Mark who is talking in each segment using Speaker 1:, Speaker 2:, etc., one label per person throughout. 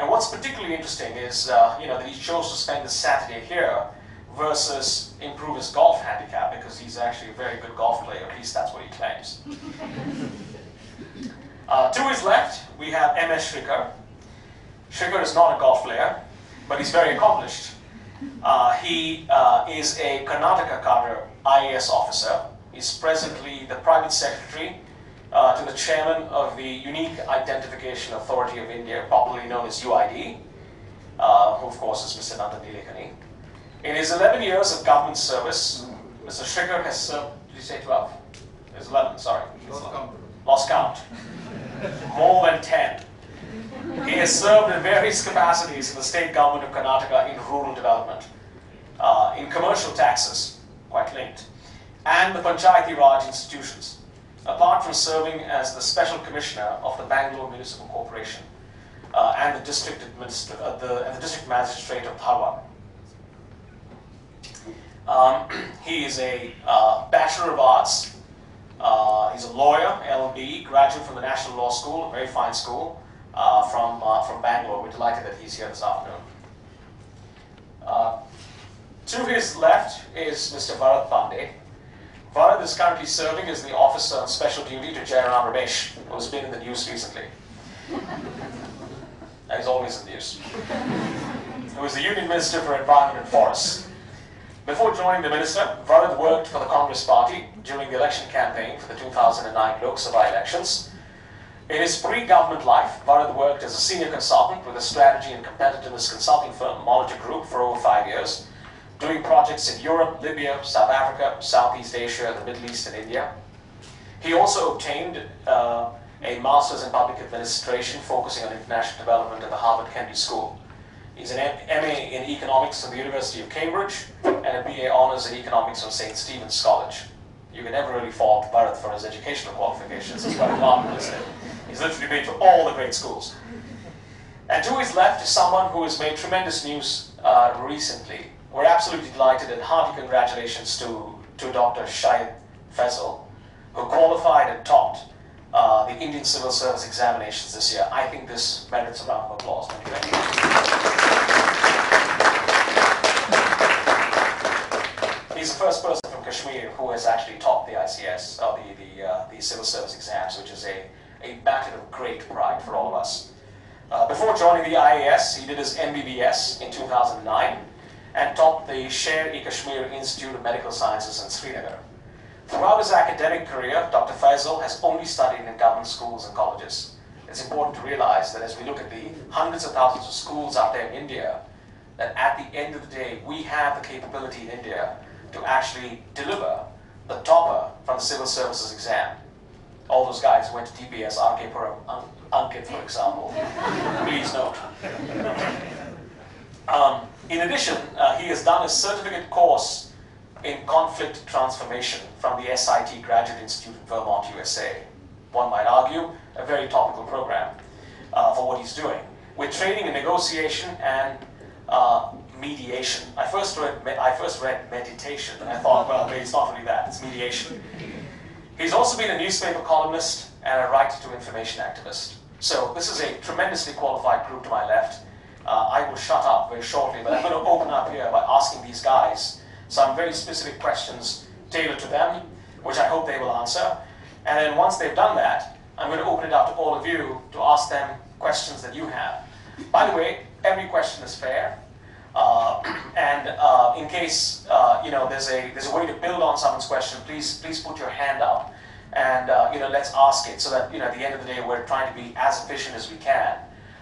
Speaker 1: And what's particularly interesting is that he chose to spend this Saturday here versus improve his golf handicap, because he's actually a very good golf player, at least that's what he claims. To his left, we have M.S. Shrikar. Shrikar is not a golf player, but he's very accomplished. He is a Karnataka cadre IAS officer. He's presently the private secretary to the chairman of the Unique Identification Authority of India, popularly known as UID, who of course is Mr. Nandan Nilekani. In his 11 years of government service, Mr. Shrikar has served, did you say 12? It's 11, sorry. Lost count. More than 10. He has served in various capacities in the state government of Karnataka in rural development, in commercial taxes, quite linked, and the Panchayati Raj institutions, apart from serving as the Special Commissioner of the Bangalore Municipal Corporation and the District Magistrate of Dharwad. He is a Bachelor of Arts. He's a lawyer, LLB, graduate from the National Law School, a very fine school, from Bangalore. We're delighted that he's here this afternoon. To his left is Mr. Bharat Pandey. Bharat is currently serving as the officer on special duty to Jairam Ramesh, who has been in the news recently. And he's always in the news. He was the Union Minister for Environment and Forests. Before joining the minister, Bharat worked for the Congress Party during the election campaign for the 2009 Lok Sabha elections. In his pre-government life, Bharat worked as a senior consultant with a strategy and competitiveness consulting firm, Monitor Group, for over 5 years, doing projects in Europe, Libya, South Africa, Southeast Asia, the Middle East, and India. He also obtained a Master's in Public Administration focusing on international development at the Harvard Kennedy School. He's an MA in Economics from the University of Cambridge and a BA Honours in Economics from St. Stephen's College. You can never really fault Bharat for his educational qualifications. He's quite remarkable, isn't it? He's literally been to all the great schools. And to his left is someone who has made tremendous news recently. We're absolutely delighted and hearty congratulations to Dr. Shahid Faisal, who qualified and topped the Indian Civil Service examinations this year. I think this merits a round of applause. Thank you very much. He's the first person from Kashmir who has actually topped the ICS, or the Civil Service exams, which is a matter of great pride for all of us. Before joining the IAS, he did his MBBS in 2009 and topped the Sher-e-Kashmir Institute of Medical Sciences in Srinagar. Throughout his academic career, Dr. Faisal has only studied in government schools and colleges. It's important to realize that as we look at the hundreds of thousands of schools out there in India, that at the end of the day, we have the capability in India to actually deliver the topper from the civil services exam. All those guys who went to TPS, RK Puram, Ankit, for example. Please note. In addition, he has done a certificate course in conflict transformation from the SIT Graduate Institute in Vermont, USA. One might argue, a very topical program for what he's doing, with training in negotiation and mediation. I first read meditation, and I thought, well, maybe it's not really that, it's mediation. He's also been a newspaper columnist and a right-to-information activist. So this is a tremendously qualified group to my left. I will shut up very shortly, but I'm going to open up here by asking these guys some very specific questions tailored to them, which I hope they will answer. And then once they've done that, I'm going to open it up to all of you to ask them questions that you have. By the way, every question is fair. In case there's a way to build on someone's question, please put your hand up, and let's ask it so that at the end of the day we're trying to be as efficient as we can.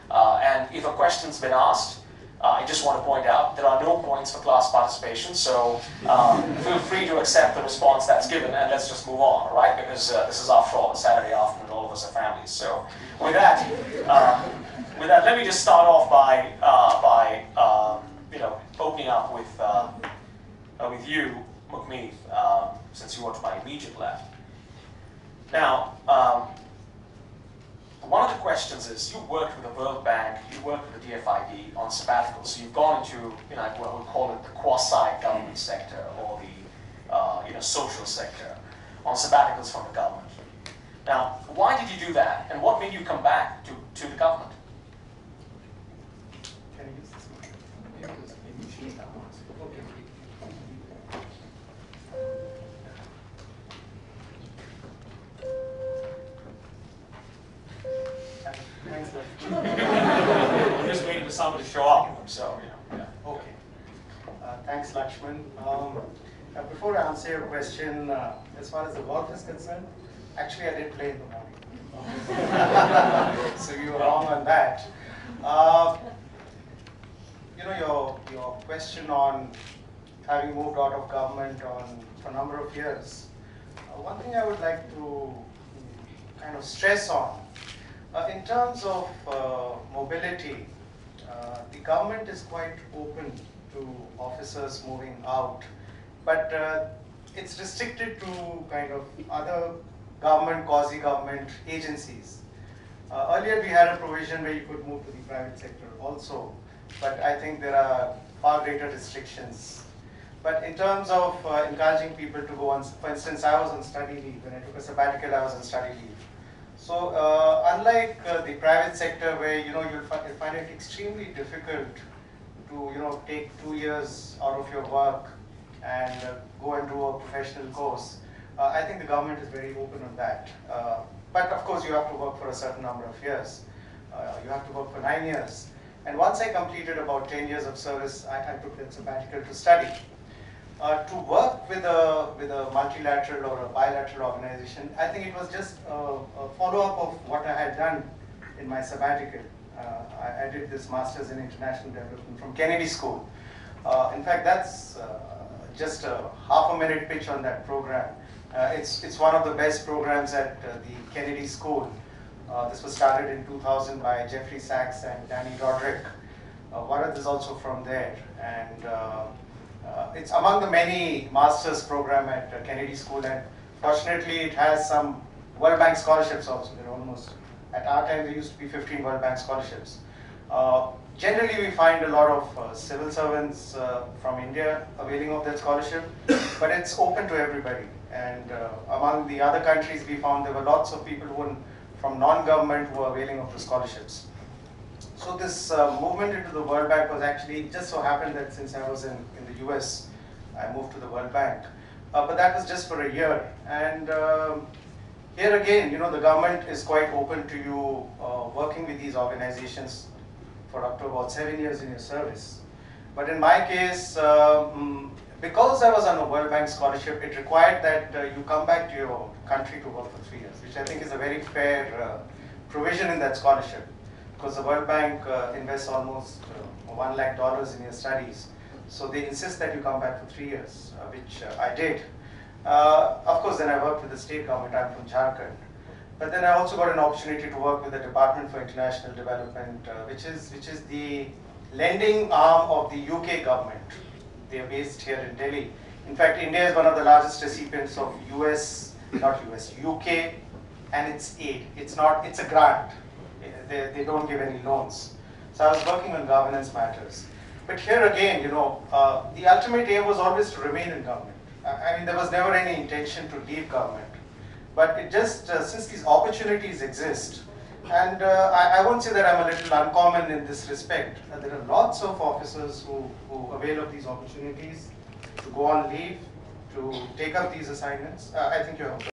Speaker 1: And if a question's been asked, I just want to point out there are no points for class participation, so feel free to accept the response that's given, and let's just move on, all right? Because this is after all a Saturday afternoon, all of us are families. So with that, let me just start off by opening up with you, Mukmeet, since you are to my immediate left. Now, one of the questions is, you worked with the World Bank, you worked with the DFID on sabbaticals, so you've gone into, what we'll call it the quasi-government sector, or the social sector, on sabbaticals from the government. Now, why did you do that, and what made you come back to the government?
Speaker 2: Okay. Thanks,
Speaker 1: I'm just waiting for someone to show up, so, yeah.
Speaker 2: Okay. Thanks, Lakshman. Before I answer your question, as far as the work is concerned, actually I did play in the morning. So you were wrong on that. Your question on having moved out of government for a number of years, one thing I would like to kind of stress on, in terms of mobility, the government is quite open to officers moving out, but it's restricted to kind of other government, quasi-government agencies. Earlier we had a provision where you could move to the private sector also, but I think there are far greater restrictions. But in terms of encouraging people to go on, for instance, I was on study leave. When I took a sabbatical, I was on study leave. So unlike the private sector where you'll find it extremely difficult to take 2 years out of your work and go and do a professional course, I think the government is very open on that. But of course you have to work for a certain number of years. You have to work for 9 years. And once I completed about 10 years of service, I took that sabbatical to study. To work with a multilateral or a bilateral organization, I think it was just a follow-up of what I had done in my sabbatical. I did this Masters in International Development from Kennedy School. In fact, that's just a half-a-minute pitch on that program. It's one of the best programs at the Kennedy School. This was started in 2000 by Jeffrey Sachs and Danny Roderick. Varad is also from there. And it's among the many master's program at Kennedy School, and fortunately it has some World Bank scholarships also. There are almost, at our time there used to be 15 World Bank scholarships. Generally we find a lot of civil servants from India availing of that scholarship, but it's open to everybody. And among the other countries we found there were lots of people who were from non-government who were availing of the scholarships. So this movement into the World Bank was actually, just so happened that since I was in the US, I moved to the World Bank. But that was just for a year. And here again, the government is quite open to you working with these organizations for up to about 7 years in your service. But in my case, because I was on a World Bank scholarship, it required that you come back to your country to work for 3 years, which I think is a very fair provision in that scholarship. Because the World Bank invests almost $1 lakh in your studies. So they insist that you come back for 3 years, which I did. Of course, then I worked with the state government. I'm from Jharkhand. But then I also got an opportunity to work with the Department for International Development, which is the lending arm of the UK government. They are based here in Delhi. In fact, India is one of the largest recipients of UK and its aid. It's a grant. They don't give any loans. So I was working on governance matters. But here again, the ultimate aim was always to remain in government. I mean, there was never any intention to leave government. But it just, since these opportunities exist, and I won't say that I'm a little uncommon in this respect. There are lots of officers who avail of these opportunities to go on leave, to take up these assignments. I think you have